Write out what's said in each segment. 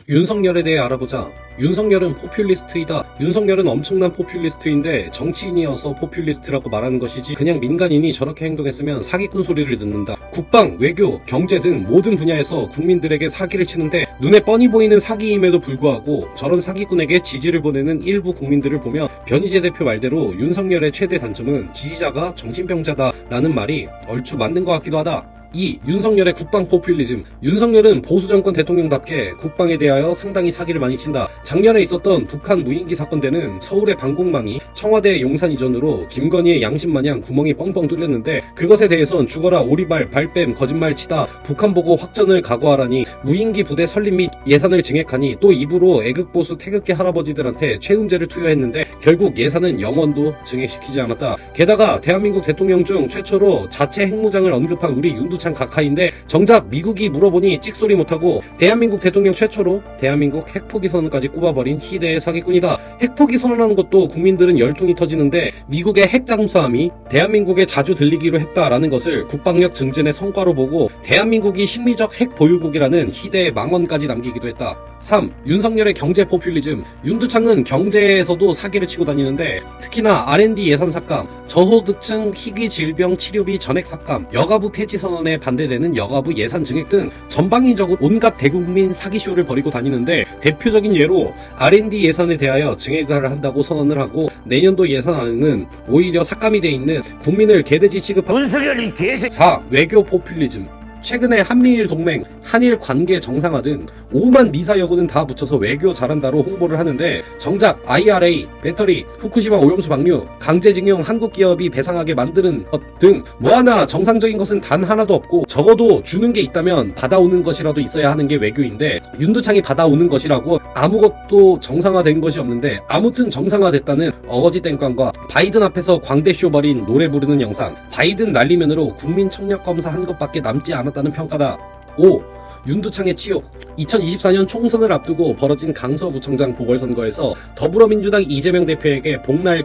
윤석열에 대해 알아보자. 윤석열은 포퓰리스트이다. 윤석열은 엄청난 포퓰리스트인데 정치인이어서 포퓰리스트라고 말하는 것이지 그냥 민간인이 저렇게 행동했으면 사기꾼 소리를 듣는다. 국방, 외교, 경제 등 모든 분야에서 국민들에게 사기를 치는데 눈에 뻔히 보이는 사기임에도 불구하고 저런 사기꾼에게 지지를 보내는 일부 국민들을 보며 변희재 대표 말대로 윤석열의 최대 단점은 지지자가 정신병자다 라는 말이 얼추 맞는 것 같기도 하다. 2. 윤석열의 국방 포퓰리즘. 윤석열은 보수정권 대통령답게 국방에 대하여 상당히 사기를 많이 친다. 작년에 있었던 북한 무인기 사건 때는 서울의 방공망이 청와대 용산 이전으로 김건희의 양심마냥 구멍이 뻥뻥 뚫렸는데 그것에 대해선 죽어라 오리발 발뺌 거짓말 치다 북한 보고 확전을 각오하라니 무인기 부대 설립 및 예산을 증액하니 또 입으로 애극보수 태극기 할아버지들한테 최음제를 투여했는데 결국 예산은 0원도 증액시키지 않았다. 게다가 대한민국 대통령 중 최초로 자체 핵무장을 언급한 우리 윤두창 각하인데 정작 미국이 물어보니 찍소리 못하고 대한민국 대통령 최초로 대한민국 핵포기 선언까지 꼽아버린 희대의 사기꾼이다. 핵포기 선언하는 것도 국민들은 열통이 터지는데 미국의 핵잠수함이 대한민국에 자주 들리기로 했다라는 것을 국방력 증진의 성과로 보고 대한민국이 식미적 핵 보유국이라는 희대의 망언까지 남기기도 했다. 3. 윤석열의 경제 포퓰리즘. 윤두창은 경제에서도 사기를 치고 다니는데 특히나 R&D 예산 삭감, 저소득층 희귀 질병 치료비 전액 삭감, 여가부 폐지 선언에 반대되는 여가부 예산 증액 등 전방위적으로 온갖 대국민 사기쇼를 벌이고 다니는데 대표적인 예로 R&D 예산에 대하여 증액을 한다고 선언을 하고 내년도 예산안에는 오히려 삭감이 돼 있는 국민을 개돼지 취급하는 윤석열이 개새. 4. 외교 포퓰리즘. 최근에 한미일 동맹, 한일 관계 정상화 등 오만 미사 여구는 다 붙여서 외교 잘한다로 홍보를 하는데 정작 IRA, 배터리, 후쿠시마 오염수 방류, 강제징용 한국 기업이 배상하게 만드는 것 등 뭐 하나 정상적인 것은 단 하나도 없고 적어도 주는 게 있다면 받아오는 것이라도 있어야 하는 게 외교인데 윤두창이 받아오는 것이라고 아무것도 정상화된 것이 없는데 아무튼 정상화됐다는 어거지 땡깡과 바이든 앞에서 광대쇼 벌인 노래 부르는 영상, 바이든 날리면으로 국민 청력 검사 한 것밖에 남지 않았다는 평가다. 5. 윤두창의 치욕. 2024년 총선을 앞두고 벌어진 강서구청장 보궐선거에서 더불어민주당 이재명 대표에게 복날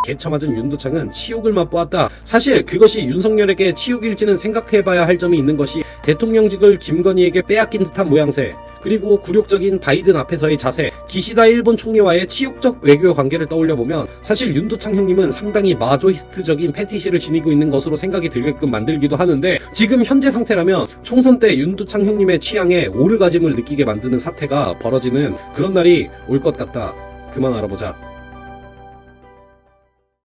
개처맞은 윤두창은 치욕을 맛보았다. 사실 그것이 윤석열에게 치욕일지는 생각해봐야 할 점이 있는 것이 대통령직을 김건희에게 빼앗긴 듯한 모양새, 그리고 굴욕적인 바이든 앞에서의 자세, 기시다 일본 총리와의 치욕적 외교 관계를 떠올려보면 사실 윤두창 형님은 상당히 마조히스트적인 패티시를 지니고 있는 것으로 생각이 들게끔 만들기도 하는데 지금 현재 상태라면 총선 때 윤두창 형님의 취향에 오르가즘을 느끼게 만드는 사태가 벌어지는 그런 날이 올 것 같다. 그만 알아보자.